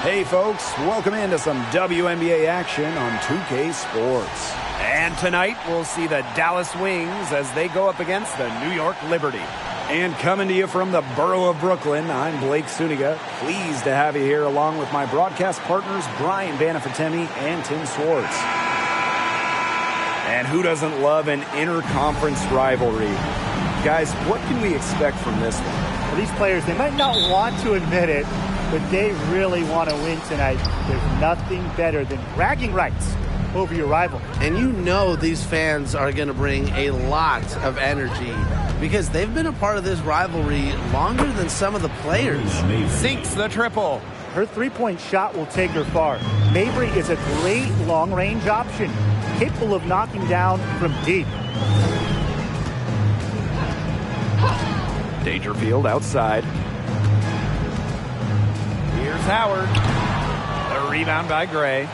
Hey folks, welcome into some WNBA action on 2K Sports. And tonight we'll see the Dallas Wings as they go up against the New York Liberty. And coming to you from the borough of Brooklyn, I'm Blake Suniga. Pleased to have you here along with my broadcast partners Brian Banafatemi and Tim Swartz. And who doesn't love an interconference rivalry? Guys, what can we expect from this one? Well, these players, they might not want to admit it, but they really want to win tonight. There's nothing better than bragging rights over your rival. And you know these fans are going to bring a lot of energy because they've been a part of this rivalry longer than some of the players. Sinks the triple. Her three-point shot will take her far. Mabry is a great long-range option, capable of knocking down from deep. Dangerfield outside. Here's Howard. The rebound by Gray.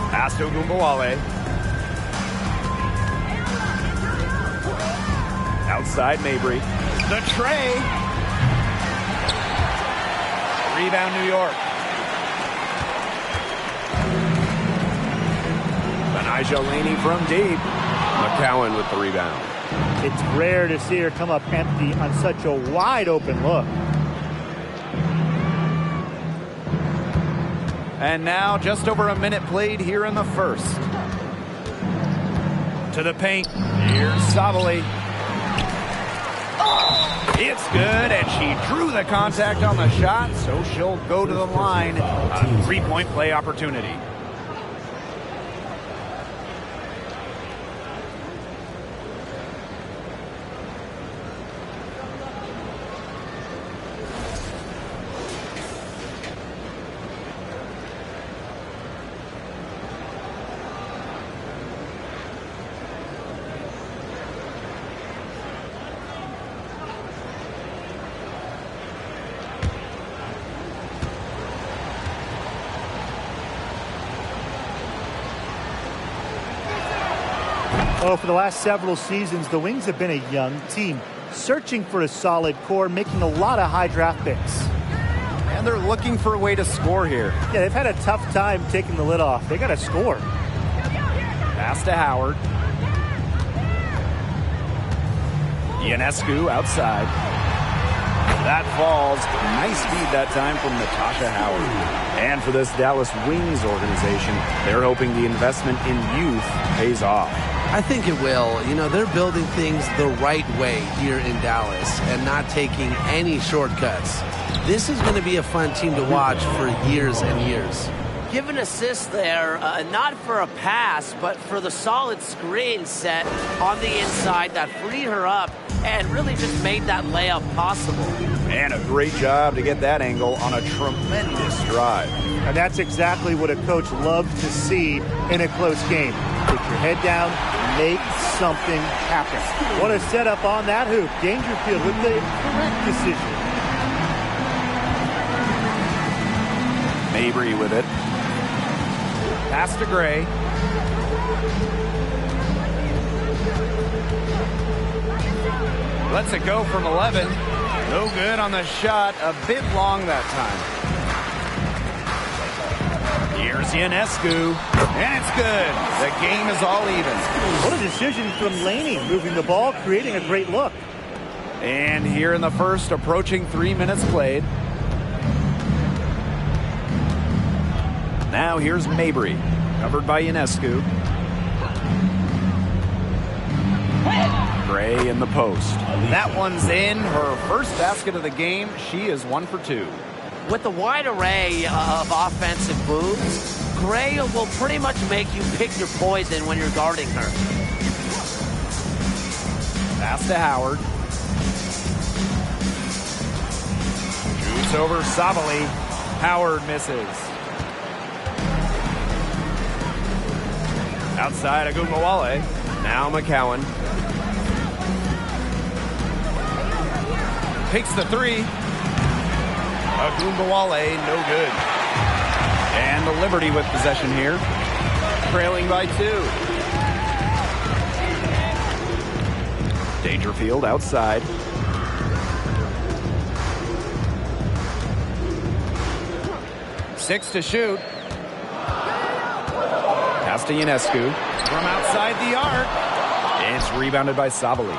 Pass to Gumbawale. Outside Mabry. The tray. Rebound New York. Benijah Laney from deep. McCowan with the rebound. It's rare to see her come up empty on such a wide open look. And now just over a minute played here in the first. To the paint. Here's Savali. It's good, and she drew the contact on the shot, so she'll go to the line. A three-point play opportunity. Oh, for the last several seasons, the Wings have been a young team, searching for a solid core, making a lot of high draft picks. And they're looking for a way to score here. Yeah, they've had a tough time taking the lid off. They got to score. Pass to Howard. Ionescu outside. That falls. Nice feed that time from Natasha Howard. And for this Dallas Wings organization, they're hoping the investment in youth pays off. I think it will. You know, they're building things the right way here in Dallas and not taking any shortcuts. This is going to be a fun team to watch for years and years. Give an assist there, not for a pass, but for the solid screen set on the inside that freed her up and really just made that layup possible. And a great job to get that angle on a tremendous drive. And that's exactly what a coach loves to see in a close game. Put your head down, make something happen. What a setup on that hoop. Dangerfield with the correct decision. Mabry with it. Pass to Gray. Lets it go from 11. No good on the shot. A bit long that time. Here's Ionescu. And it's good. The game is all even. What a decision from Laney, moving the ball, creating a great look. And here in the first, approaching 3 minutes played. Now here's Mabry, covered by Ionescu. Gray in the post. That one's in. Her first basket of the game. She is 1 for 2. With the wide array of offensive moves, Gray will pretty much make you pick your poison when you're guarding her. Pass to Howard. Shoots over Savali. Howard misses. Outside Agumbawale. Now McCowan. Takes the three. Agumbawale, no good. And the Liberty with possession here. Trailing by 2. Dangerfield outside. 6 to shoot. Pass to Ionescu from outside the arc. It's rebounded by Sabali.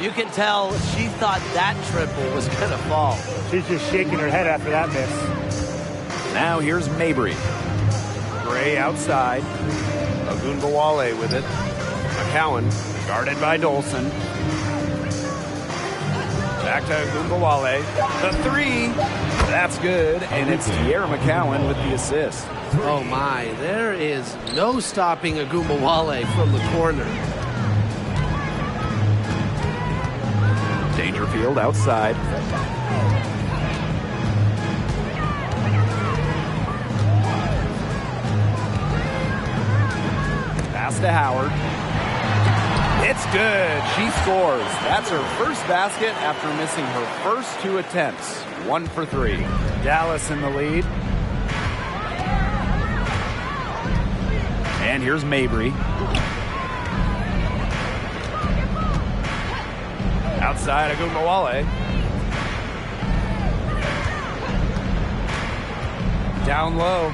You can tell she thought that triple was going to fall. She's just shaking her head after that miss. Now here's Mabry. Gray outside. Ogunbowale with it. McCowan guarded by Dolson. Back to Ogunbowale. The three. That's good. And it's Tierra McCowan with the assist. Oh my, there is no stopping Ogunbowale from the corner. Dangerfield outside. Pass to Howard. It's good. She scores. That's her first basket after missing her first 2 attempts. 1 for 3. Dallas in the lead. And here's Mabry. Outside Ogunbowale. Down low.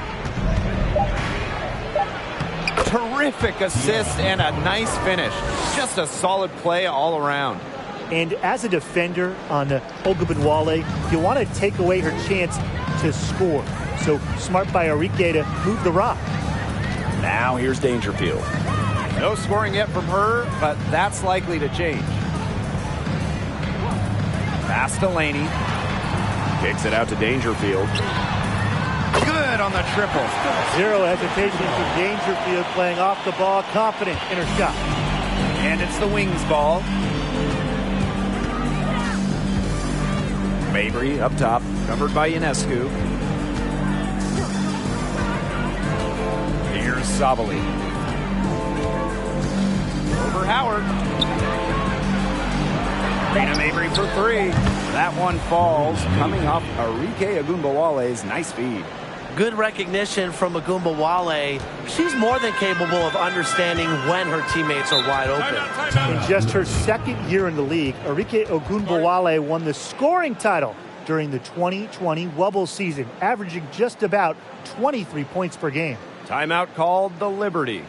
Terrific assist and a nice finish. Just a solid play all around. And as a defender on Ogunbowale, you want to take away her chance to score. So smart by Arike to move the rock. Now here's Dangerfield. No scoring yet from her, but that's likely to change. Pass to Laney. Kicks it out to Dangerfield. Good on the triple. Zero hesitation for Dangerfield, playing off the ball, confident in her shot. And it's the Wings ball. Mabry up top, covered by Ionescu. Here's Sabali. Over Howard. Rena Mabry for 3. That one falls, coming off Arike Ogunbowale's nice feed. Good recognition from Ogunbowale. She's more than capable of understanding when her teammates are wide open. In just her second year in the league, Arike Ogunbowale won the scoring title during the 2020 Wubble season, averaging just about 23 points per game. Timeout called the Liberty.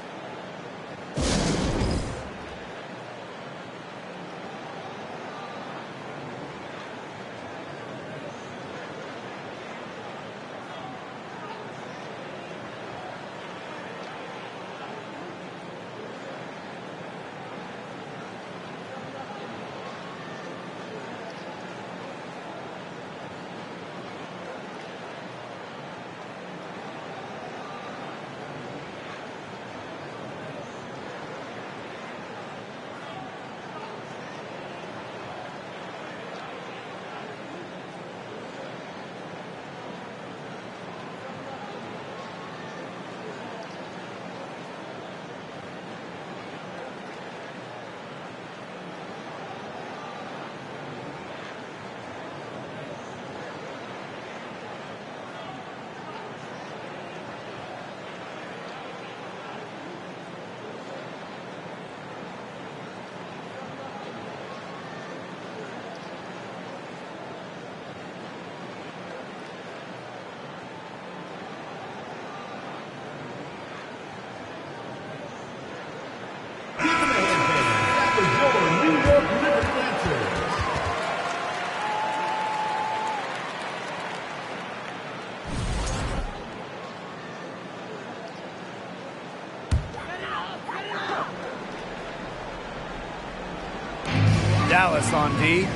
Dallas on D,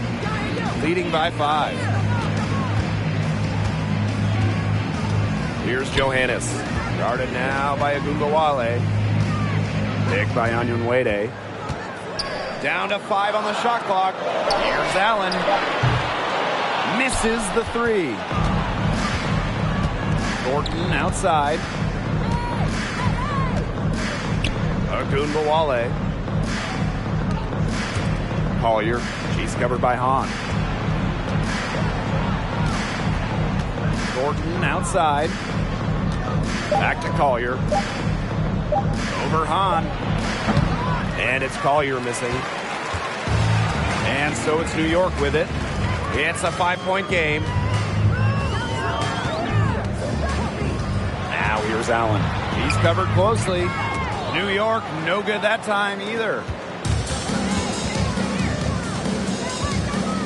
leading by 5. Here's Johannes, guarded now by Ogunbowale. Picked by Onyenwere. Down to 5 on the shot clock. Here's Allen. Misses the 3. Thornton outside. Ogunbowale. Collier, she's covered by Hahn. Thornton outside. Back to Collier. Over Hahn. And it's Collier missing. And so it's New York with it. It's a 5-point game. Here's Allen. He's covered closely. New York, no good that time either.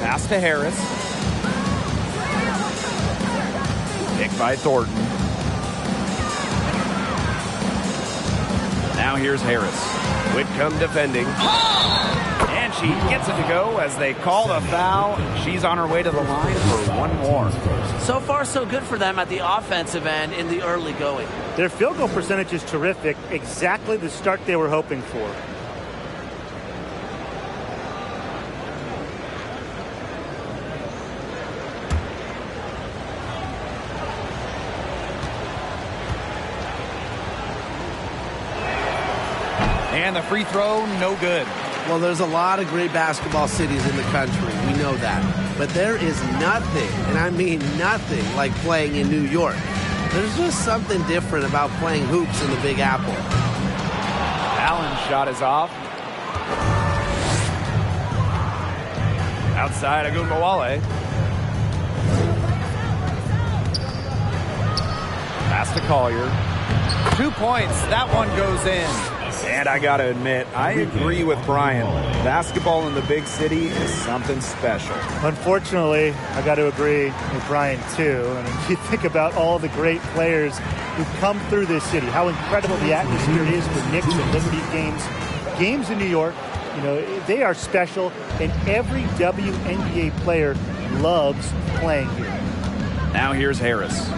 Pass to Harris. Picked by Thornton. Now here's Harris. Whitcomb defending. And she gets it to go as they call the foul. She's on her way to the line for one more. So far, so good for them at the offensive end in the early going. Their field goal percentage is terrific. Exactly the start they were hoping for. And the free throw, no good. Well, there's a lot of great basketball cities in the country. We know that. But there is nothing, and I mean nothing, like playing in New York. There's just something different about playing hoops in the Big Apple. Allen's shot is off. Outside Agumbawale. Pass to Collier. 2 points. That one goes in. And I got to admit, I agree with Brian. Basketball in the big city is something special. Unfortunately, I got to agree with Brian, too. And if you think about all the great players who've come through this city, how incredible the atmosphere is for Knicks and Liberty games. Games in New York, you know, they are special, and every WNBA player loves playing here. Now here's Harris.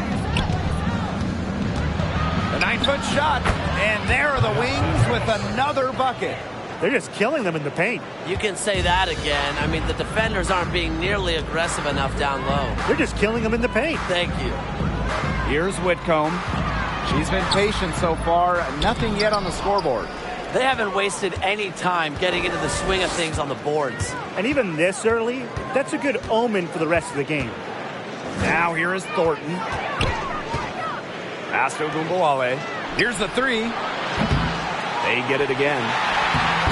The 9-foot shot, and there are the Wings with another bucket. They're just killing them in the paint. You can say that again. I mean, the defenders aren't being nearly aggressive enough down low. They're just killing them in the paint. Thank you. Here's Whitcomb. She's been patient so far. Nothing yet on the scoreboard. They haven't wasted any time getting into the swing of things on the boards. And even this early, that's a good omen for the rest of the game. Now here is Thornton. Pass to Agumbawale. Here's the three. They get it again.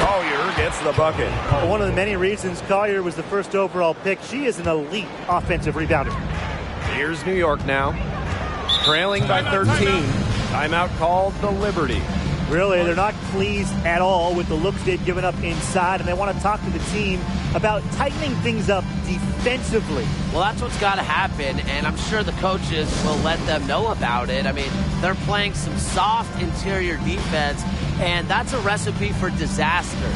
Collier gets the bucket. One of the many reasons Collier was the first overall pick, she is an elite offensive rebounder. Here's New York now. Trailing by 13. Timeout called the Liberty. Really, they're not pleased at all with the looks they've given up inside, and they want to talk to the team about tightening things up defensively. Well, that's what's got to happen, and I'm sure the coaches will let them know about it. I mean, they're playing some soft interior defense, and that's a recipe for disaster.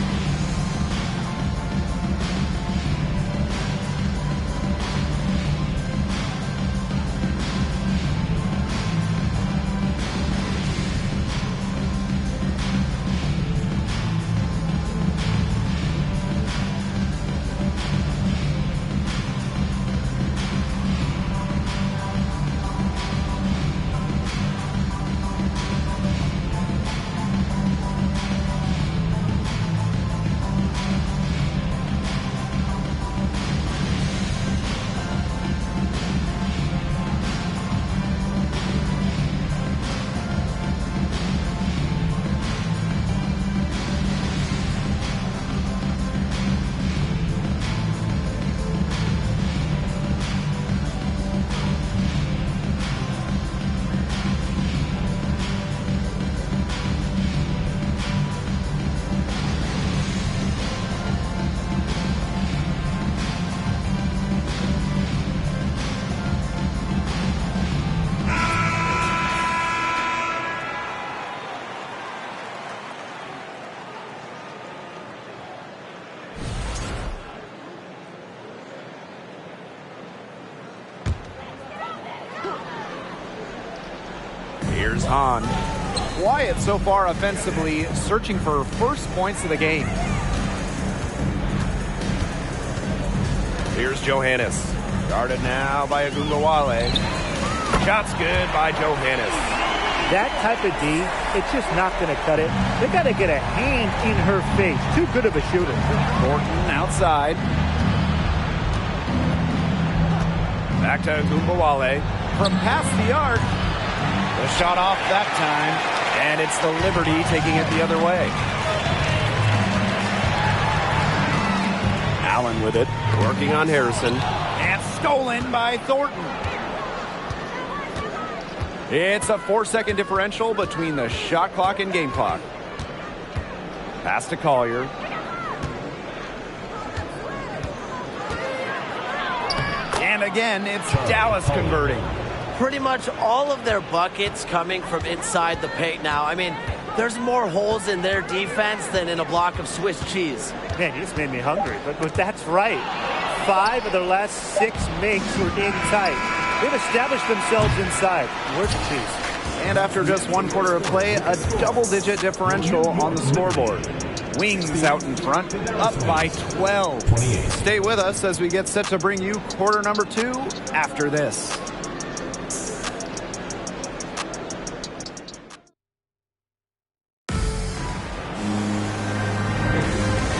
Here's Hahn. Quiet so far offensively, searching for first points of the game. Here's Johannes. Guarded now by Agumbawale. Shot's good by Johannes. That type of D, it's just not going to cut it. They got to get a hand in her face. Too good of a shooter. Thornton outside. Back to Agumbawale. From past the arc. The shot off that time, and it's the Liberty taking it the other way. Allen with it, working on Harrison. And stolen by Thornton. It's a 4-second differential between the shot clock and game clock. Pass to Collier. And again, it's Dallas converting. Pretty much all of their buckets coming from inside the paint now. I mean, there's more holes in their defense than in a block of Swiss cheese. Man, you just made me hungry, but that's right. 5 of their last 6 makes were in tight. They've established themselves inside. Where's the cheese? And after just 1 quarter of play, a double-digit differential on the scoreboard. Wings out in front, up by 12. Stay with us as we get set to bring you quarter number 2 after this.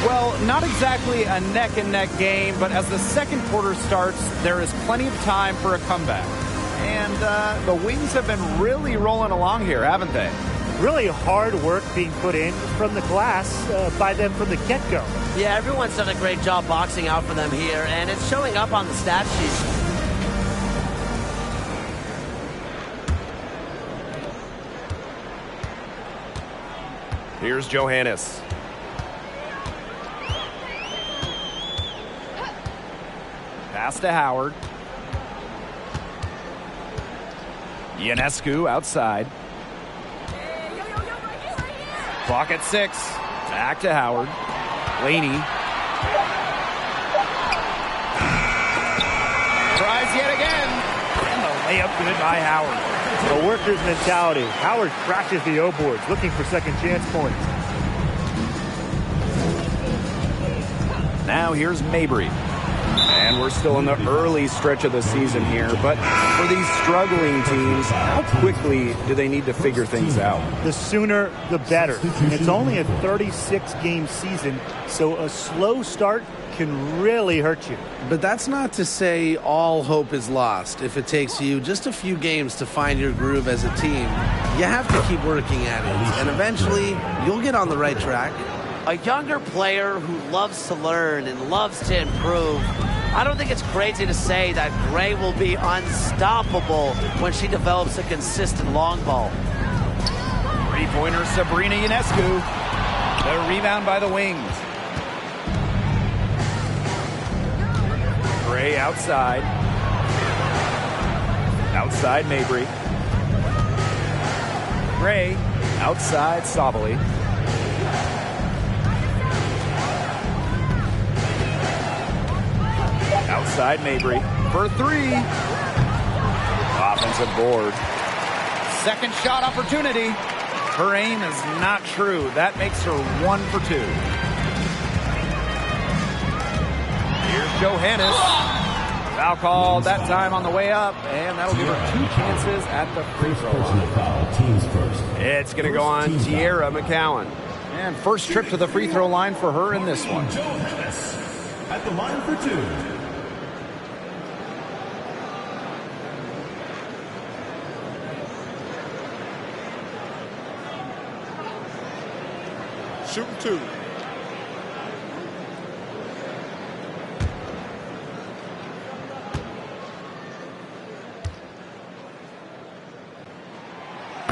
Well, not exactly a neck-and-neck game, but as the second quarter starts, there is plenty of time for a comeback. And the Wings have been really rolling along here, haven't they? Really hard work being put in from the glass by them from the get-go. Yeah, everyone's done a great job boxing out for them here, and it's showing up on the stat sheet. Here's Johannes. Pass to Howard. Ionescu outside. Clock at 6. Back to Howard. Laney. Tries yet again. And the layup good by Howard. The worker's mentality. Howard crashes the O-boards, looking for second chance points. Now here's Mabry. And we're still in the early stretch of the season here, but for these struggling teams, how quickly do they need to figure things out? The sooner, the better. And it's only a 36-game season, so a slow start can really hurt you. But that's not to say all hope is lost. If it takes you just a few games to find your groove as a team, you have to keep working at it, and eventually you'll get on the right track. A younger player who loves to learn and loves to improve. I don't think it's crazy to say that Gray will be unstoppable when she develops a consistent long ball. Three-pointer Sabrina Ionescu. The rebound by the Wings. Gray outside. Outside Mabry. Gray outside Sabali. Outside Mabry for 3. Offensive board. Second shot opportunity. Her aim is not true. That makes her 1 for 2. Here's Johannes. Foul called that time on the way up, and that'll give her 2 chances at the free throw line. It's going to go on Tierra McCowan. And first trip to the free throw line for her in this one. At the line for 2. Shooting 2.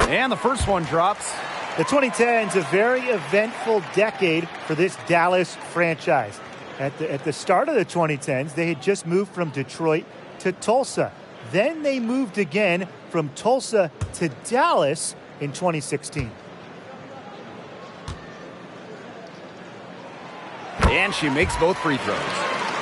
And the first one drops. The 2010s, a very eventful decade for this Dallas franchise. At the start of the 2010s, they had just moved from Detroit to Tulsa. Then they moved again from Tulsa to Dallas in 2016. And she makes both free throws.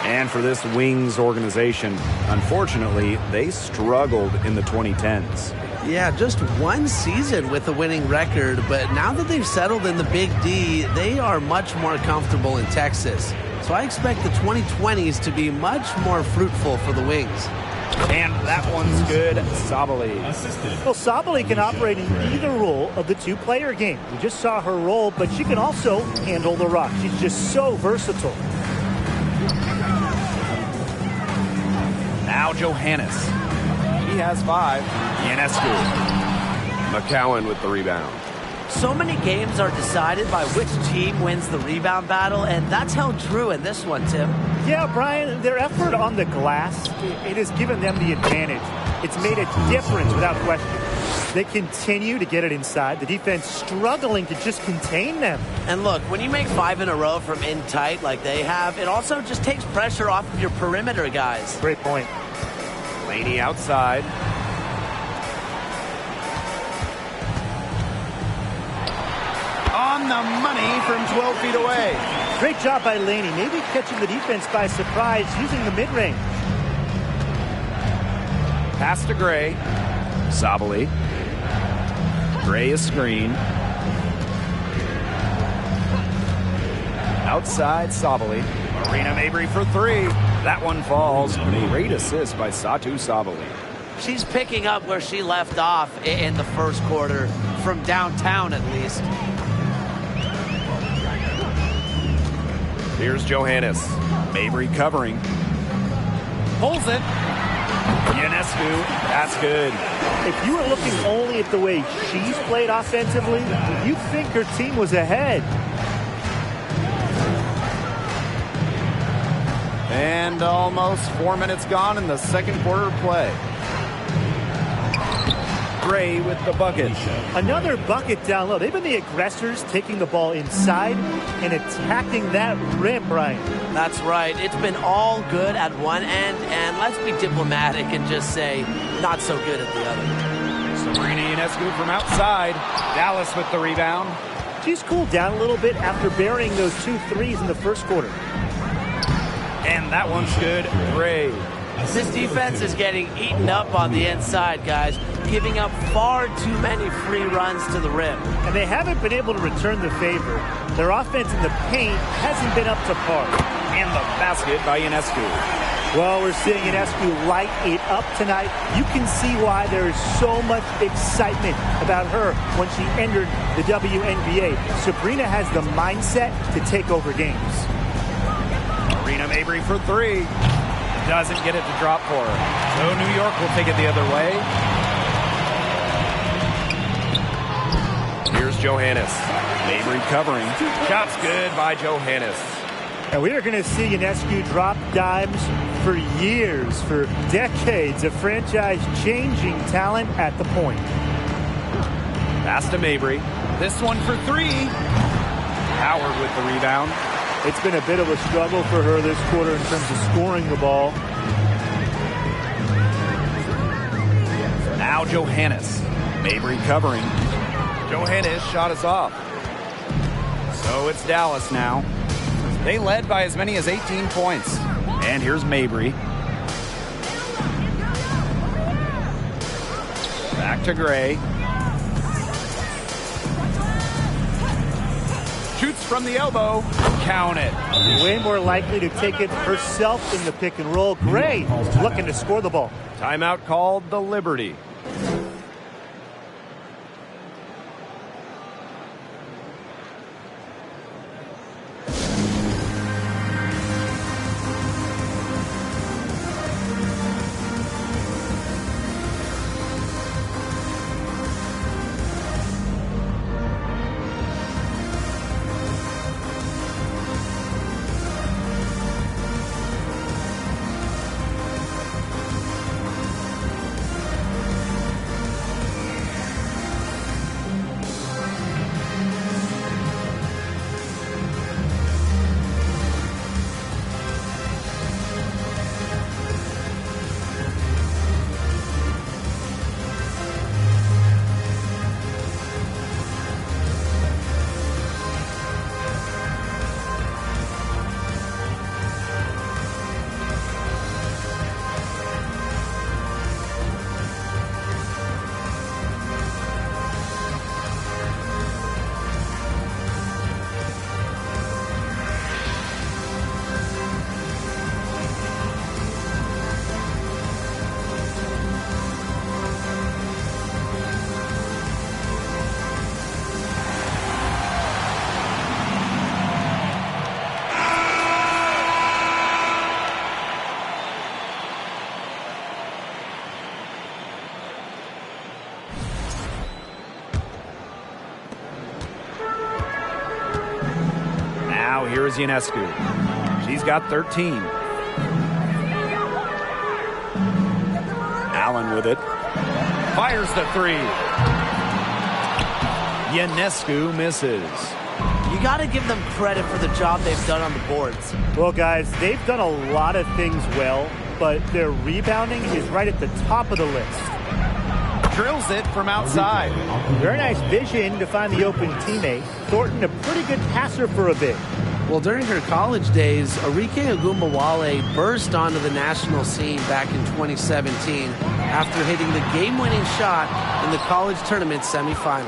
And for this Wings organization, unfortunately, they struggled in the 2010s. Yeah, just 1 season with a winning record, but now that they've settled in the Big D, they are much more comfortable in Texas. So I expect the 2020s to be much more fruitful for the Wings. And that one's good. Sabali. Well, Sabali can operate in either role of the 2-player game. We just saw her role, but she can also handle the rock. She's just so versatile. Now Johannes. He has 5. Ionescu. McCowan with the rebound. So many games are decided by which team wins the rebound battle, and that's held true in this one, Tim. Yeah, Brian, their effort on the glass, it has given them the advantage. It's made a difference without question. They continue to get it inside. The defense struggling to just contain them. And look, when you make 5 in a row from in tight like they have, it also just takes pressure off of your perimeter guys. Great point. Laney outside. On the money from 12 feet away. Great job by Laney. Maybe catching the defense by surprise using the mid-range. Pass to Gray. Sabali. Gray is screen. Outside Sabali. Marina Mabry for 3. That one falls. Great assist by Satu Sabali. She's picking up where she left off in the first quarter, from downtown at least. Here's Johannes. Mabry covering. Pulls it. Ionescu. That's good. If you were looking only at the way she's played offensively, you'd think her team was ahead. And almost 4 minutes gone in the second quarter of play. Gray with the bucket. Another bucket down low. They've been the aggressors, taking the ball inside and attacking that rim, Brian. That's right. It's been all good at one end, and let's be diplomatic and just say not so good at the other. Sabrina Ionescu from outside. Dallas with the rebound. She's cooled down a little bit after burying those 2 threes in the first quarter. And that one's good. Gray. This defense is getting eaten up on the inside, guys, giving up far too many free runs to the rim. And they haven't been able to return the favor. Their offense in the paint hasn't been up to par. And the basket by Ionescu. Well, we're seeing Ionescu light it up tonight. You can see why there is so much excitement about her when she entered the WNBA. Sabrina has the mindset to take over games. Marina Mabry for 3. Doesn't get it to drop for her. So New York will take it the other way. Here's Johannes. Mabry covering. Shot's good by Johannes. And we are going to see Ionescu drop dimes for years, for decades, a franchise-changing talent at the point. Pass to Mabry. This one for 3. Howard with the rebound. It's been a bit of a struggle for her this quarter in terms of scoring the ball. Now Johannes. Mabry covering. Johannes shot us off. So it's Dallas now. They led by as many as 18 points. And here's Mabry. Back to Gray. Shoots from the elbow. Count it. Way more likely to take it herself in the pick and roll. Gray looking to score the ball. Timeout called the Liberty. Now here's Ionescu. She's got 13. Allen with it. Fires the 3. Ionescu misses. You got to give them credit for the job they've done on the boards. Well, guys, they've done a lot of things well, but their rebounding is right at the top of the list. Drills it from outside. Very nice vision to find the open teammate. Thornton, a pretty good passer for a big. Well, during her college days, Arike Ogunbowale burst onto the national scene back in 2017 after hitting the game-winning shot in the college tournament semifinal.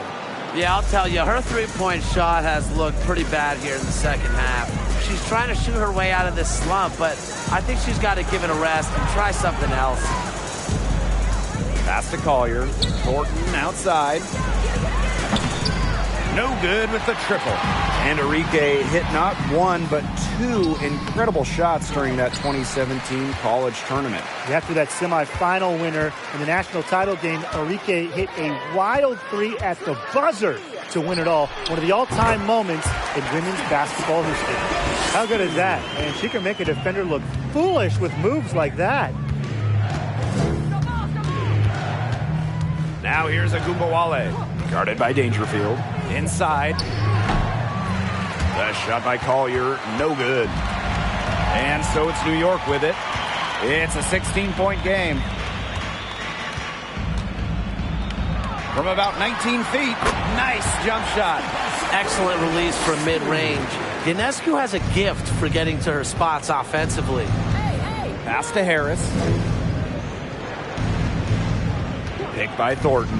Yeah, I'll tell you, her three-point shot has looked pretty bad here in the second half. She's trying to shoot her way out of this slump, but I think she's got to give it a rest and try something else. Pass to Collier. Thornton outside. No good with the triple. And Arike hit not one, but two incredible shots during that 2017 college tournament. After that semifinal winner in the national title game, Arike hit a wild three at the buzzer to win it all. One of the all-time moments in women's basketball history. How good is that? And she can make a defender look foolish with moves like that. Now here's Ogunbowale, guarded by Dangerfield. Inside. The shot by Collier, no good. And so it's New York with it. It's a 16-point game. From about 19 feet, nice jump shot. Excellent release from mid-range. Ionescu has a gift for getting to her spots offensively. Pass to Harris. Picked by Thornton.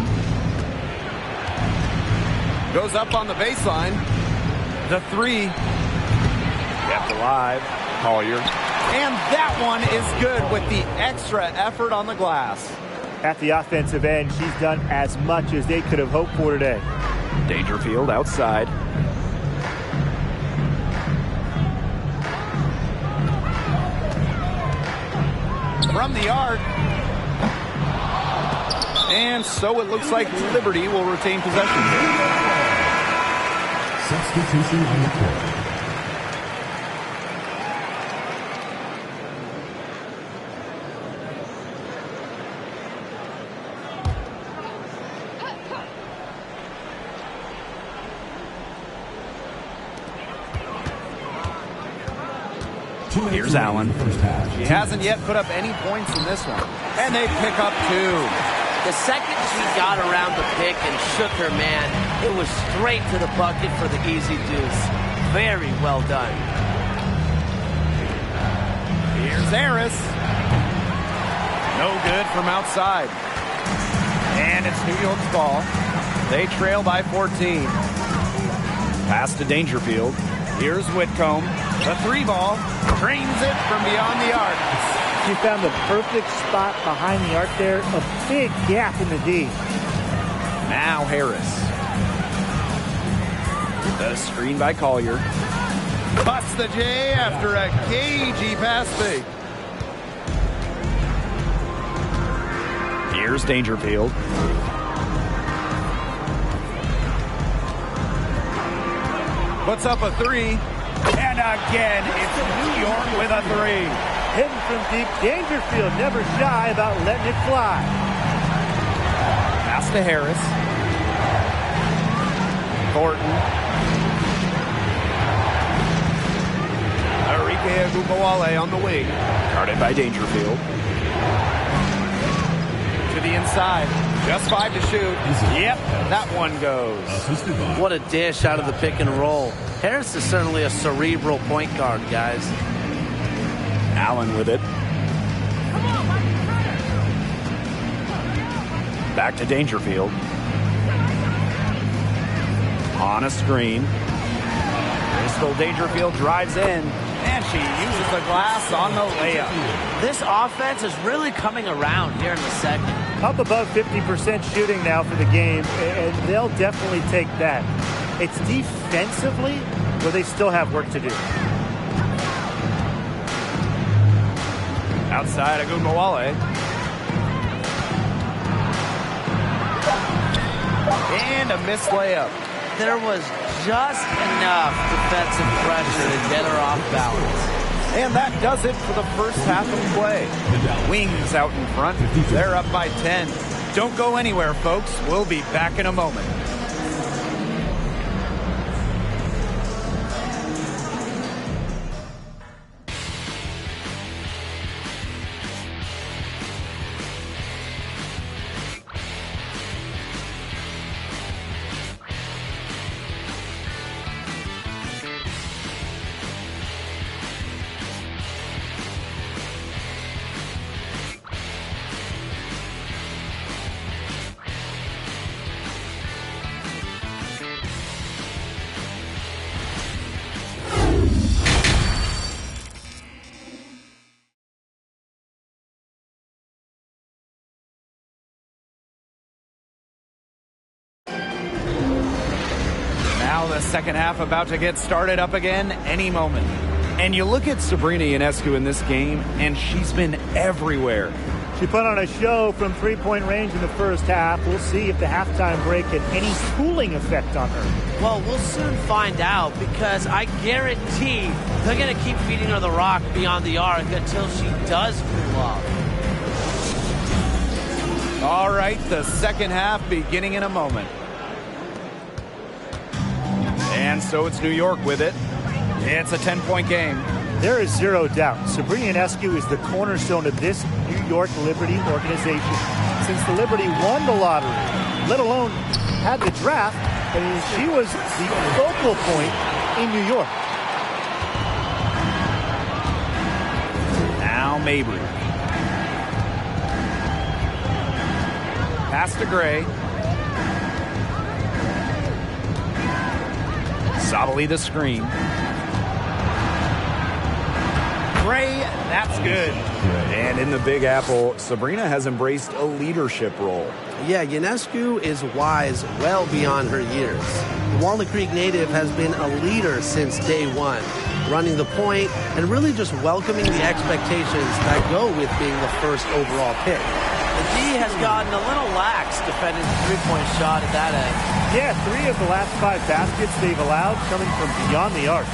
Goes up on the baseline. The three. Kept alive. Collier. And that one is good with the extra effort on the glass. At the offensive end, she's done as much as they could have hoped for today. Dangerfield outside. From the arc. And so it looks like Liberty will retain possession. Substitution on the court. Here's Allen. She hasn't yet put up any points in this one. And they pick up two. The second she got around the pick and shook her man, it was straight to the bucket for the easy deuce. Very well done. Here's Harris. No good from outside. And it's New York's ball. They trail by 14. Pass to Dangerfield. Here's Whitcomb. The three ball. Drains it from beyond the arc. She found the perfect spot behind the arc there. A big gap in the D. Now Harris. The screen by Collier. Busts the J after a cagey pass fake. Here's Dangerfield. Puts up a three. And again, it's New York with a three. Hitting from deep. Dangerfield never shy about letting it fly. Pass to Harris. Thornton. Arike Ogunbowale on the wing. Guarded by Dangerfield. To the inside. Just 5 to shoot. Yep, that one goes. What a dish out of the pick and roll. Harris is certainly a cerebral point guard, guys. Allen with it. Back to Dangerfield. On a screen. Crystal Dangerfield drives in, and she uses the glass on the layup. This offense is really coming around here in the second. Up above 50% shooting now for the game, and they'll definitely take that. It's defensively where they still have work to do. Outside Ogunbowale. And a missed layup. There was just enough defensive pressure to get her off balance. And that does it for the first half of play. Wings out in front. They're up by 10. Don't go anywhere, folks. We'll be back in a moment. the second half about to get started up again any moment. And you look at Sabrina Ionescu in this game, and she's been everywhere. She put on a show from three-point range in the first half. We'll see if the halftime break had any cooling effect on her. Well, we'll soon find out, because I guarantee they're going to keep feeding her the rock beyond the arc until she does cool off. All right, the second half beginning in a moment. And so it's New York with it. It's a 10-point game. There is zero doubt Sabrina Ionescu is the cornerstone of this New York Liberty organization. Since the Liberty won the lottery, let alone had the draft, she was the focal point in New York. Now Mabry. Pass to Gray. Sabali the screen. Gray, that's good. And in the Big Apple, Sabrina has embraced a leadership role. Yeah, Ionescu is wise well beyond her years. The Walnut Creek native has been a leader since day one, running the point and really just welcoming the expectations that go with being the first overall pick. The D has gotten a little lax defending the three-point shot at that end. Yeah, 3 of the last 5 baskets they've allowed coming from beyond the arc.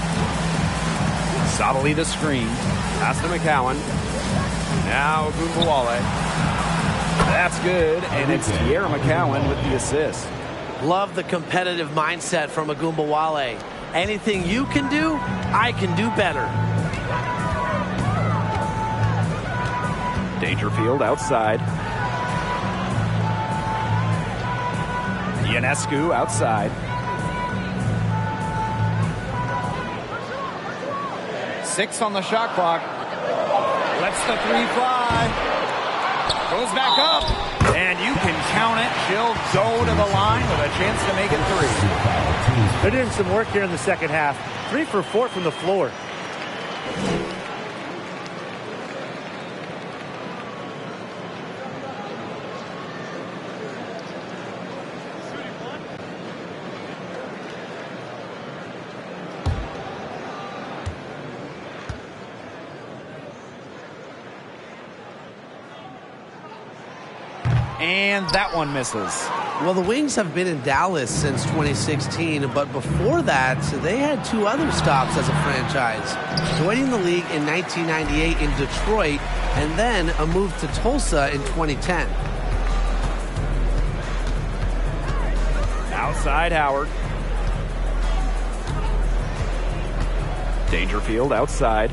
Sabali the screen. Pass to McCowan. Now Gumbawale. That's good, and it's Tierra McCowan with the assist. Love the competitive mindset from Agumbawale. Anything you can do, I can do better. Dangerfield outside. Ionescu outside. 6 on the shot clock. Lets the 3 fly. Goes back up. And you can count it. She'll go to the line with a chance to make it 3. They're doing some work here in the second half. 3 for 4 from the floor. And that one misses. Well, the Wings have been in Dallas since 2016, but before that, they had 2 other stops as a franchise. Joining the league in 1998 in Detroit, and then a move to Tulsa in 2010. Outside Howard. Dangerfield outside.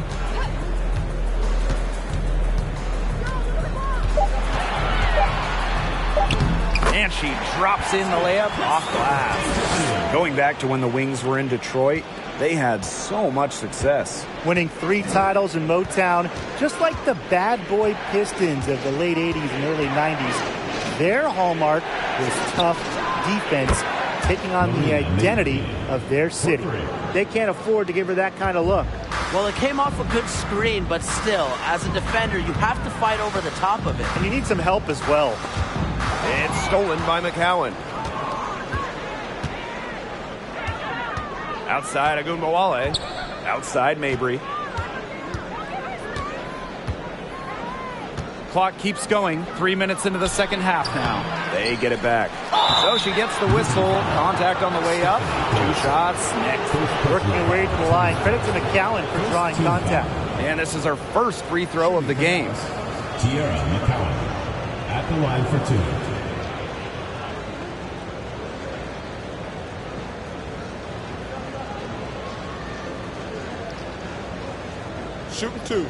And she drops in the layup off glass. Going back to when the Wings were in Detroit, they had so much success. Winning 3 titles in Motown, just like the bad boy Pistons of the late 80s and early 90s. Their hallmark was tough defense, taking on the identity of their city. They can't afford to give her that kind of look. Well, it came off a good screen, but still, as a defender, you have to fight over the top of it. And you need some help as well. It's stolen by McCowan. Outside Agumbawale. Outside Mabry. Clock keeps going. 3 minutes into the second half now. They get it back. So she gets the whistle. Contact on the way up. 2 shots next. Working her way to the line. Credit to McCowan for drawing contact. And this is her first free throw of the game. Tierra McCowan at the line for 2. Shooting 2.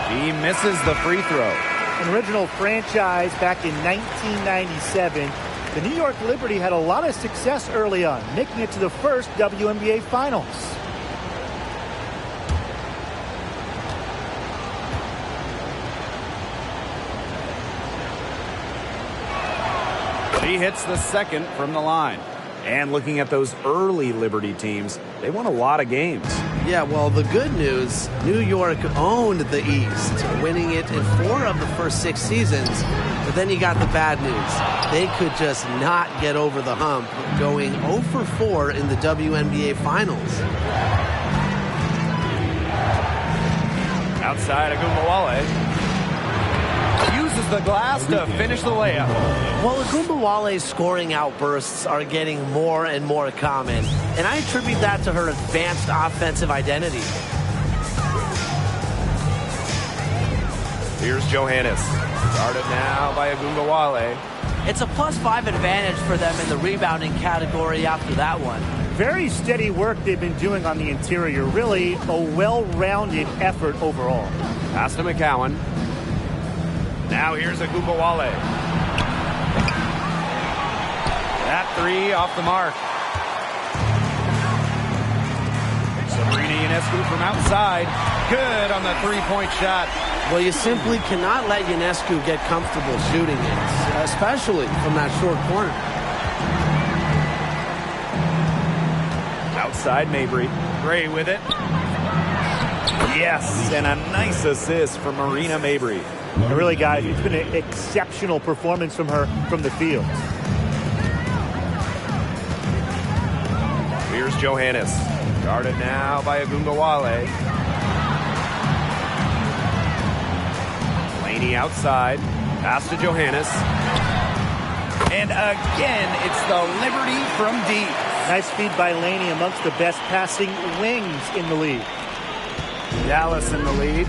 She misses the free throw. An original franchise back in 1997. The New York Liberty had a lot of success early on, making it to the first WNBA Finals. She hits the second from the line. And looking at those early Liberty teams, they won a lot of games. Yeah, well, the good news, New York owned the East, winning it in 4 of the first 6 seasons. But then you got the bad news. They could just not get over the hump, going 0 for 4 in the WNBA Finals. Outside, Agumbawale uses the glass to finish the layup. Well, Agumbawale's scoring outbursts are getting more and more common, and I attribute that to her advanced offensive identity. Here's Johannes. Guarded now by Agumbawale. It's a +5 advantage for them in the rebounding category after that one. Very steady work they've been doing on the interior. Really a well-rounded effort overall. Pass to McCowan. Now here's Agumbawale. That 3 off the mark. Sabrina Ionescu from outside. Good on the 3-point shot. Well, you simply cannot let Ionescu get comfortable shooting it, especially from that short corner. Outside Mabry. Gray with it. Yes, and a nice assist from Marina Mabry. Really, guys, it's been an exceptional performance from her from the field. Here's Johannes. Guarded now by Agumbawale. Laney outside. Pass to Johannes. And again, it's the Liberty from deep. Nice feed by Laney, amongst the best passing wings in the league. Dallas in the lead.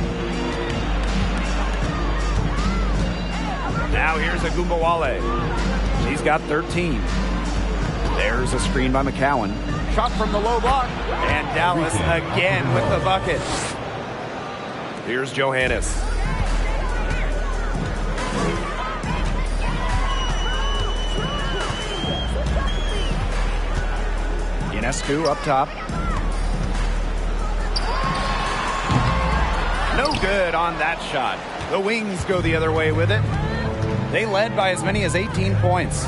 Now here's Agumbawale. She's got 13. There's a screen by McCowan. Shot from the low block. And Dallas again with the bucket. Here's Johannes. Ionescu up top. No good on that shot. The Wings go the other way with it. They led by as many as 18 points.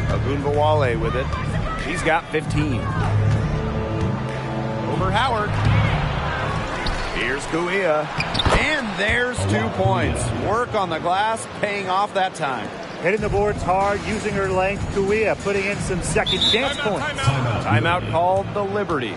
Agumbawale with it. She's got 15. Over Howard. Here's Kuia. And there's 2 points. Work on the glass, paying off that time. Hitting the boards hard, using her length. Kuia putting in some second chance points. Timeout called the Liberty.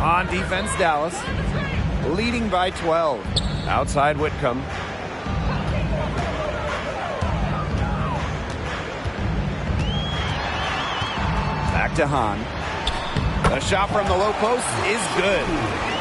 On defense, Dallas, leading by 12. Outside Whitcomb. Back to Hahn. A shot from the low post is good.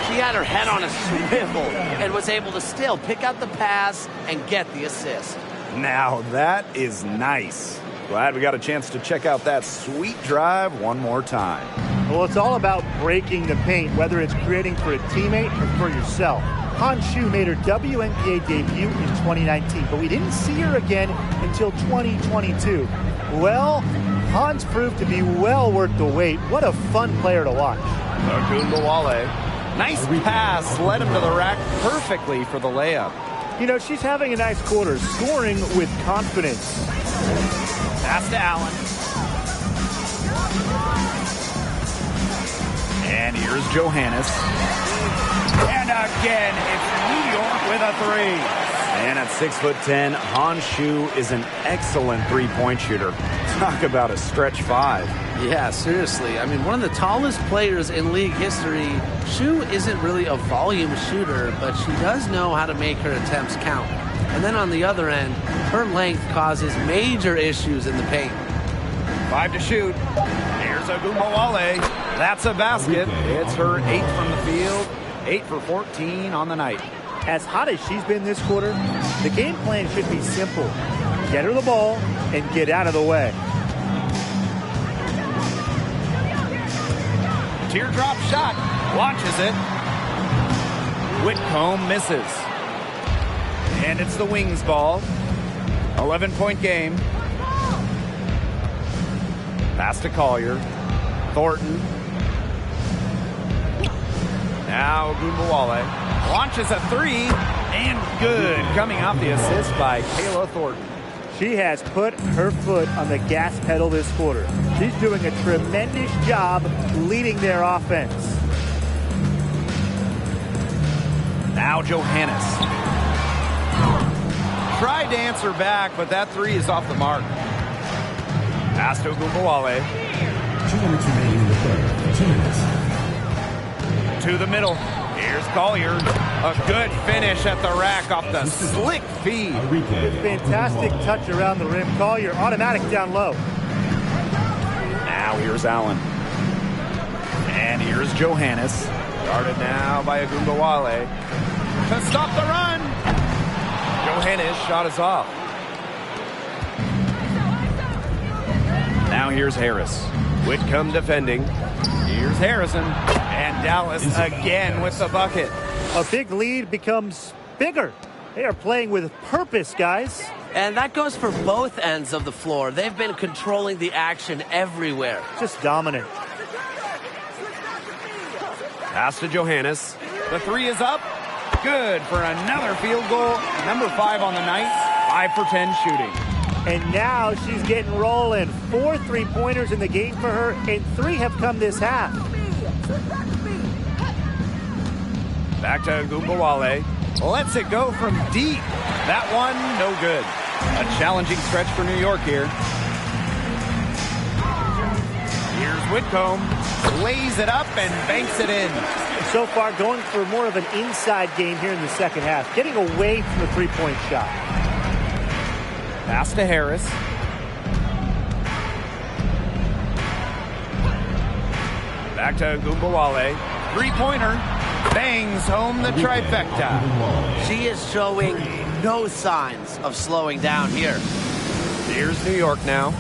She had her head on a swivel and was able to still pick out the pass and get the assist. Now that is nice. Glad we got a chance to check out that sweet drive one more time. Well, it's all about breaking the paint, whether it's creating for a teammate or for yourself. Han Shu made her WNBA debut in 2019, but we didn't see her again until 2022. Well, Han's proved to be well worth the wait. What a fun player to watch. Ogunbowale. Nice pass, led him to the rack perfectly for the layup. You know, she's having a nice quarter, scoring with confidence. Pass to Allen. And here's Johannes. And again, it's New York with a three. And at 6'10", Han Shu is an excellent three-point shooter. Talk about a stretch five. Yeah, seriously. I mean, one of the tallest players in league history. Shu isn't really a volume shooter, but she does know how to make her attempts count. And then on the other end, her length causes major issues in the paint. 5 to shoot. Here's Ogunbowale. That's a basket. It's her 8th from the field. 8 for 14 on the night. As hot as she's been this quarter, the game plan should be simple. Get her the ball and get out of the way. Teardrop shot. Launches it. Whitcomb misses. And it's the Wings ball. 11-point game. Pass to Collier. Thornton. Now Ogunbowale. Launches a three, and good. Coming off the assist by Kayla Thornton. She has put her foot on the gas pedal this quarter. She's doing a tremendous job leading their offense. Now Johannes. Tried to answer back, but that three is off the mark. Pass to Ogunbowale. 2 minutes remaining in the third. 2 minutes. To the middle. Here's Collier. A good finish at the rack off the slick feed. Fantastic touch around the rim. Collier automatic down low. Now here's Allen. And here's Johannes. Guarded now by Ogunbowale. To stop the run. Johannes' shot is off. Now here's Harris. Whitcomb defending. Here's Harrison. And Dallas again with the bucket. A big lead becomes bigger. They are playing with purpose, guys. And that goes for both ends of the floor. They've been controlling the action everywhere. Just dominant. Pass to Johannes. The three is up. Good for another field goal. Number 5 on the night. 5 for 10 shooting. And now she's getting rolling. 4 3-pointers in the game for her, and 3 have come this half. Back to Ogunbowale. Lets it go from deep. That one, no good. A challenging stretch for New York here. Here's Whitcomb. Lays it up and banks it in. So far, going for more of an inside game here in the second half. Getting away from the three-point shot. Pass to Harris. Back to Ogunbowale. Three-pointer. Bangs home the trifecta. She is showing no signs of slowing down here. Here's New York now.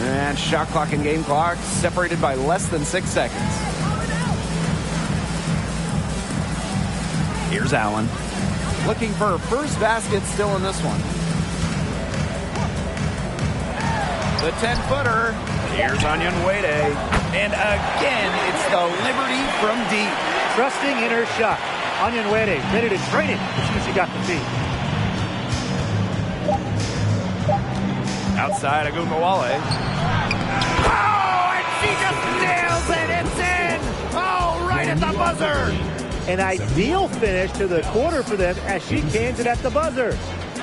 And shot clock and game clock separated by less than 6 seconds. Here's Allen. Looking for her first basket still in this one. The 10-footer. Here's Onyenwere. And again, it's the Liberty from deep. Trusting in her shot. Onyenwere ready to drain it as soon as she got the feed. Outside Ogunbowale. Oh, and she just nails it. It's in. Oh, right at the buzzer. An ideal finish to the quarter for them as she cans it at the buzzer.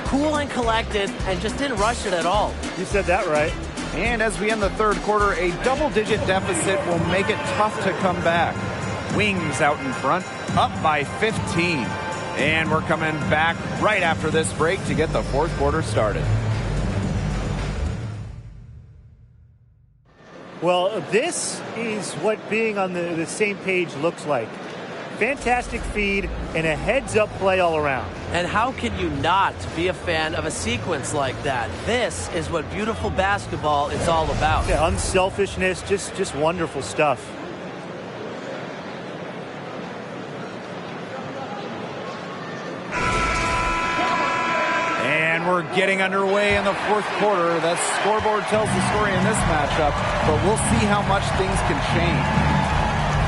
Cool and collected and just didn't rush it at all. You said that right. And as we end the third quarter, a double-digit deficit will make it tough to come back. Wings out in front, up by 15. And we're coming back right after this break to get the fourth quarter started. Well, this is what being on the same page looks like. Fantastic feed and a heads-up play all around. And how can you not be a fan of a sequence like that? This is what beautiful basketball is all about. Yeah, unselfishness, just wonderful stuff. And we're getting underway in the fourth quarter. That scoreboard tells the story in this matchup, but we'll see how much things can change.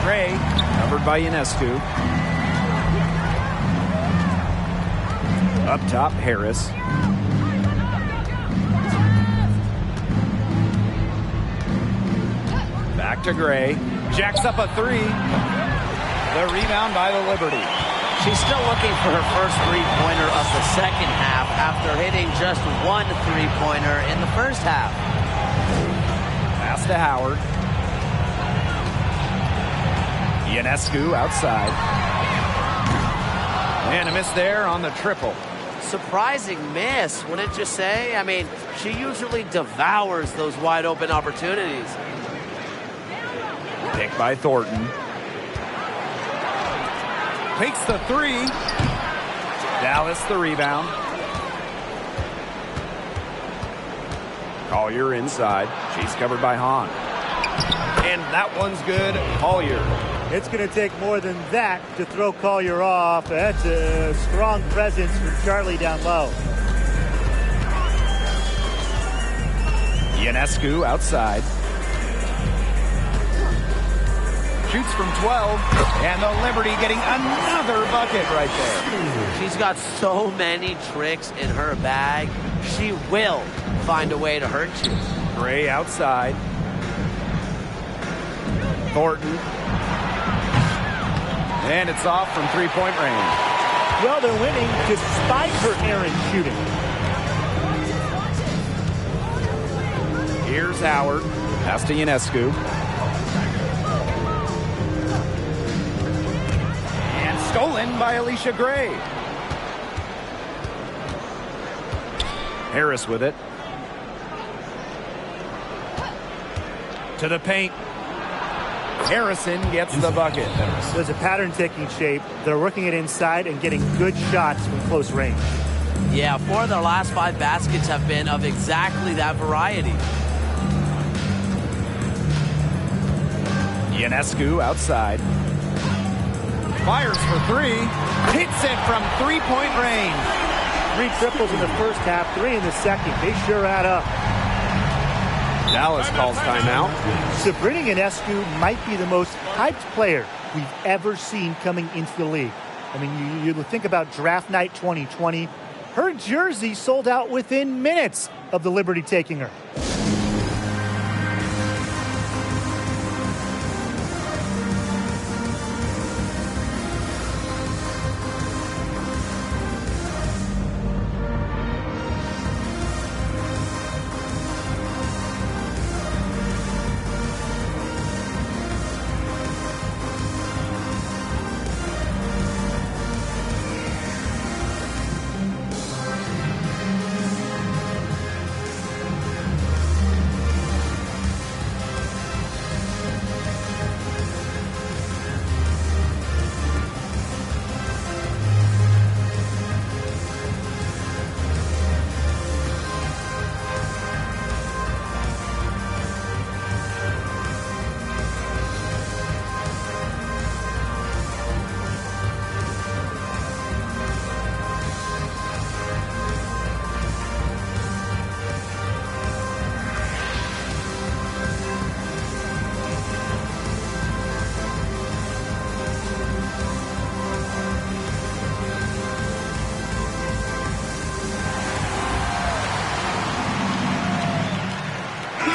Gray, covered by Ionescu. Up top, Harris. Back to Gray. Jacks up a three. The rebound by the Liberty. She's still looking for her first three-pointer of the second half after hitting just one three-pointer in the first half. Pass to Howard. Ionescu outside. And a miss there on the triple. Surprising miss, wouldn't you say? I mean, she usually devours those wide-open opportunities. Picked by Thornton. Takes the three. Dallas the rebound. Collier inside. She's covered by Hahn. And that one's good. Collier. It's going to take more than that to throw Collier off. That's a strong presence from Charlie down low. Ionescu outside. Shoots from 12, and the Liberty getting another bucket right there. She's got so many tricks in her bag. She will find a way to hurt you. Gray outside. Thornton. And it's off from three-point range. Well, they're winning despite her errant shooting. Here's Howard. Pass to Ionescu. Stolen by Alicia Gray. Harris with it. To the paint. Harrison gets the bucket. There's a pattern taking shape. They're working it inside and getting good shots from close range. Yeah, 4 of their last 5 baskets have been of exactly that variety. Ionescu outside. Fires for three. Hits it from three-point range. 3 triples in the first half, 3 in the second. They sure add up. Dallas calls timeout. Sabrina Ionescu might be the most hyped player we've ever seen coming into the league. I mean, you think about draft night 2020. Her jersey sold out within minutes of the Liberty taking her.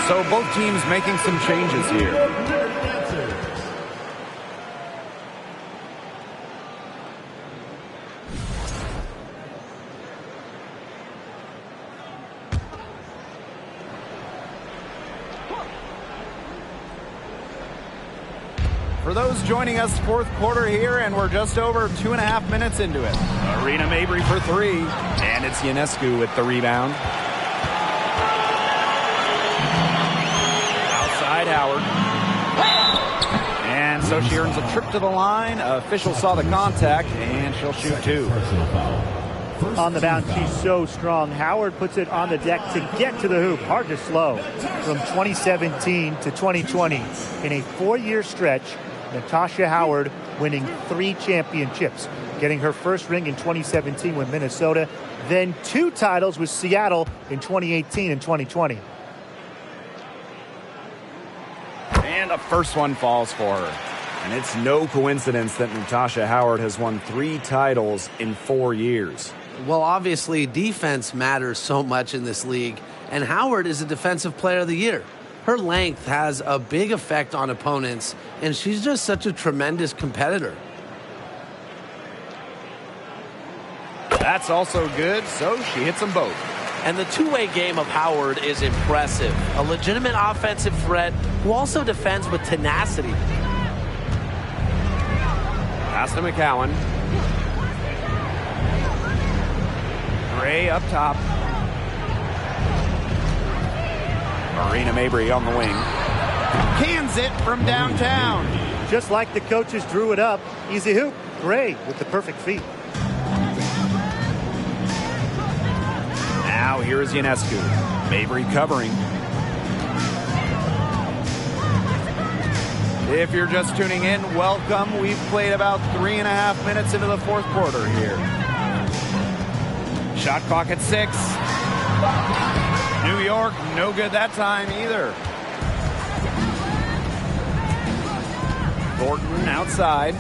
So both teams making some changes here. For those joining us, fourth quarter here, and we're just over 2.5 minutes into it. Arena Mabry for three, and it's Ionescu with the rebound. Outside Howard. And So she earns a trip to the line. Official saw the contact, and she'll shoot 2. Personal foul. First On the bounce, team she's foul. so strong. Howard puts it on the deck to get to the hoop. Hard to slow. From 2017 to 2020, in a 4-year stretch, Natasha Howard winning 3 championships, getting her first ring in 2017 with Minnesota, then 2 titles with Seattle in 2018 and 2020. And the first one falls for her. And it's no coincidence that Natasha Howard has won 3 titles in 4 years. Well, obviously, defense matters so much in this league, and Howard is a Defensive Player of the Year. Her length has a big effect on opponents, and she's just such a tremendous competitor. That's also good, so she hits them both. And the two-way game of Howard is impressive. A legitimate offensive threat who also defends with tenacity. Pass to McCowan. Gray up top. Marina Mabry on the wing. Cans it from downtown. Just like the coaches drew it up, easy hoop. Gray with the perfect feet. Now here is Ionescu. Mabry covering. If you're just tuning in, welcome. We've played about 3.5 minutes into the 4th quarter here. Shot clock at 6. New York, no good that time either. Thornton outside.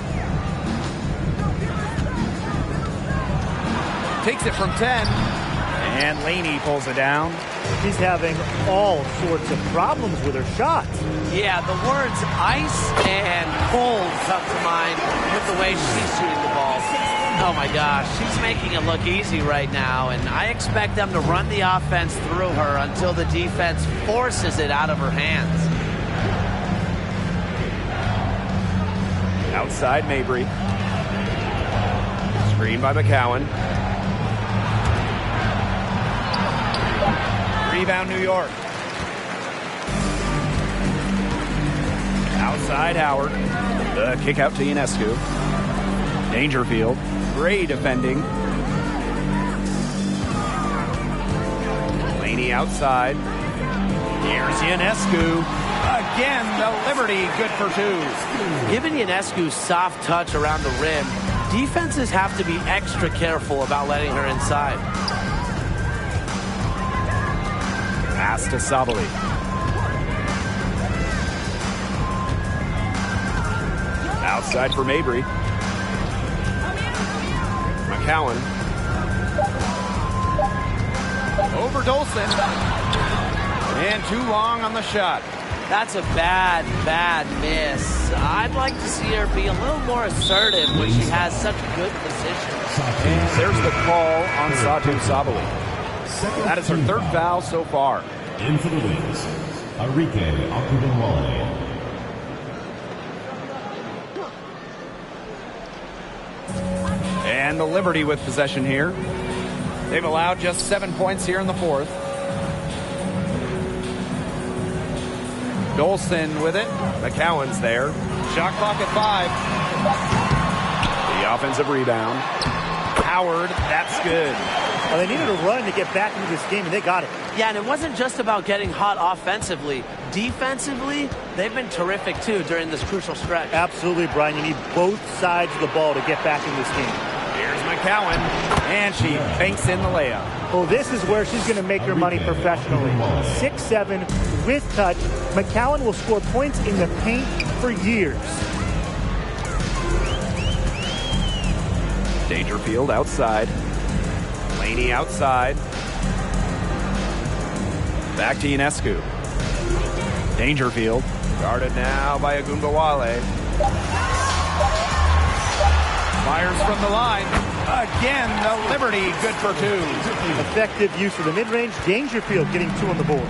Takes it from 10. And Laney pulls it down. She's having all sorts of problems with her shots. Yeah, the words ice and cold come to mind with the way she's shooting the ball. Oh my gosh, she's making it look easy right now, and I expect them to run the offense through her until the defense forces it out of her hands. Outside Mabry. Screen by McCowan. Rebound New York. Outside Howard. The kick out to Ionescu. Dangerfield. Gray defending. Laney outside. Here's Ionescu. Again, the Liberty good for 2. Given Ionescu's soft touch around the rim, defenses have to be extra careful about letting her inside. Pass to Sabali. Outside for Mabry. McCowan. Over Dolson. And too long on the shot. That's a bad miss. I'd like to see her be a little more assertive when she has such good position. And there's the call on Satu Sabali. That is her 3rd foul so far. In for the wins, Arike Akubinwale. And the Liberty with possession here. They've allowed just 7 points here in the 4th. Dolson with it. McCowan's there. Shot clock at 5. The offensive rebound. Howard, that's good. Well, they needed a run to get back into this game, and they got it. Yeah, and it wasn't just about getting hot offensively. Defensively, they've been terrific, too, during this crucial stretch. Absolutely, Brian. You need both sides of the ball to get back in this game. Here's McCowan, and she banks in the layup. Well, this is where she's going to make her money professionally. 6'7", with touch. McCowan will score points in the paint for years. Dangerfield outside. Laney outside. Back to Ionescu. Dangerfield. Guarded now by Agumbawale. Fires from the line. Again, the Liberty good for 2. Effective use of the mid-range. Dangerfield getting 2 on the board.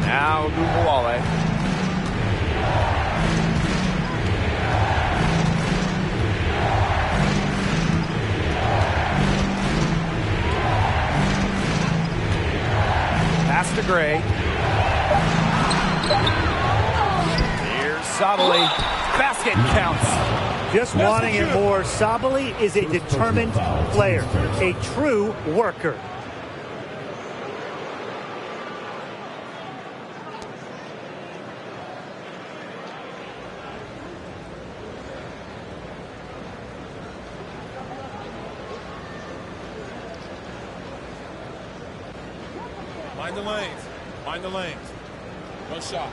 Now Agumbawale. Pass to Gray. basket counts. Just wanting it more, Sabally is a determined player, a true worker. Mind the lanes. Mind the lanes. One shot.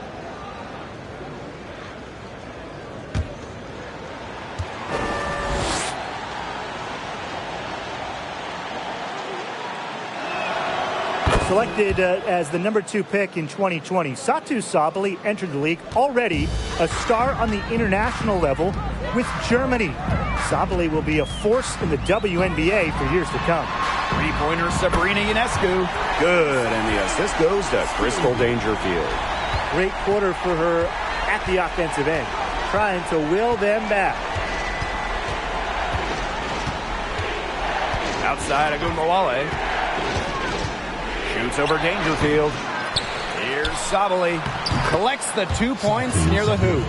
Selected as the #2 pick in 2020, Satou Sabally entered the league already a star on the international level with Germany. Sabally will be a force in the WNBA for years to come. Three-pointer Sabrina Ionescu. Good, and the assist goes to Crystal Dangerfield. Great quarter for her at the offensive end, trying to will them back. Outside Agunbowale. Shoots over Dangerfield. Here's Sabally. Collects the 2 points near the hoop.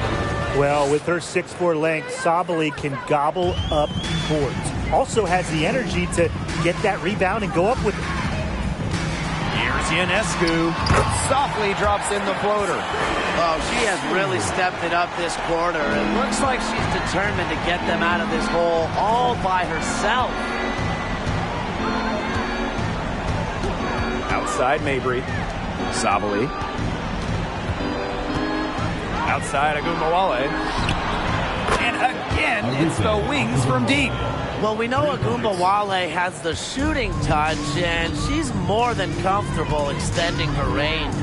Well, with her 6'4" length, Sabally can gobble up boards. Also has the energy to get that rebound and go up with it. Here's Ionescu. Softly drops in the floater. Oh, she has really stepped it up this quarter. It looks like she's determined to get them out of this hole all by herself. Outside Mabry. Sabally. Outside Agunbowale. And again, it's the wings from deep. Well, we know Agunbowale has the shooting touch, and she's more than comfortable extending her range.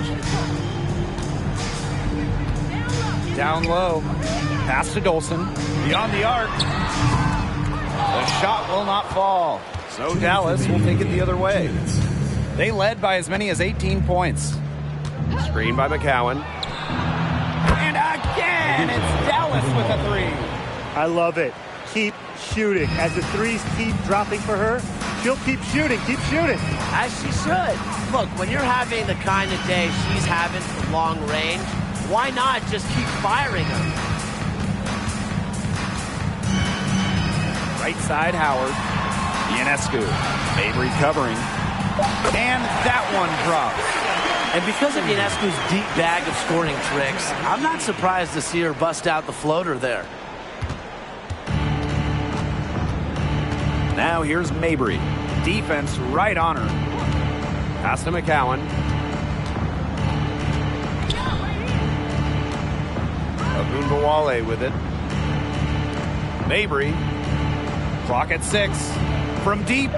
Down low. Pass to Dolson. Beyond the arc. The shot will not fall. So Dallas will take it the other way. They led by as many as 18 points. Screen by McCowan. And again, it's Dallas with a three. I love it. Keep shooting. As the threes keep dropping for her, she'll keep shooting. Keep shooting. As she should. Look, when you're having the kind of day she's having from long range, why not just keep firing her? Right side, Howard. Ionescu. Mabry covering. And that one drops. And because of Ionescu's deep bag of scoring tricks, I'm not surprised to see her bust out the floater there. Now here's Mabry. Defense right on her. Pass to McCowan. Agunbowale with it. Mabry. Clock at 6. From deep.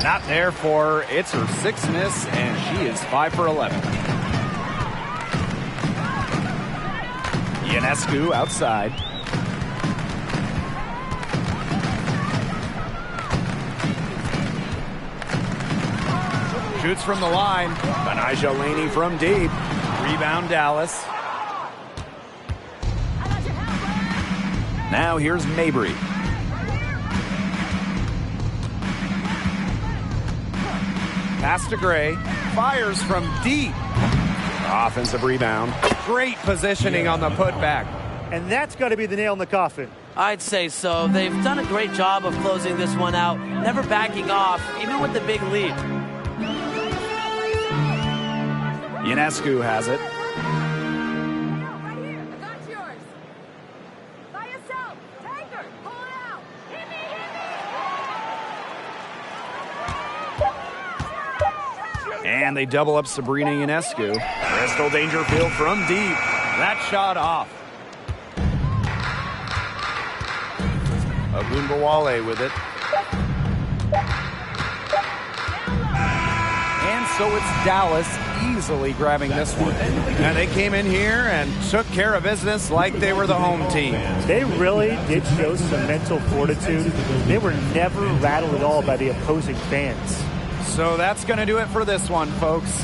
Not there for her. It's her 6th miss, and she is 5 for 11. Ionescu outside. Shoots from the line. Benijah Laney from deep. Rebound Dallas. Now here's Mabry. Pass to Gray. Fires from deep. Offensive rebound. Great positioning on the putback. And that's got to be the nail in the coffin. I'd say so. They've done a great job of closing this one out, never backing off, even with the big lead. Ionescu has it. Right here. I got yours. By yourself. Take her. Pull it out. Hit me. And they double up Sabrina Ionescu. Crystal Dangerfield from deep. That shot off. Agunbowale with it. And so it's Dallas easily grabbing this one. And they came in here and took care of business like they were the home team. They really did show some mental fortitude. They were never rattled at all by the opposing fans. So that's going to do it for this one, folks.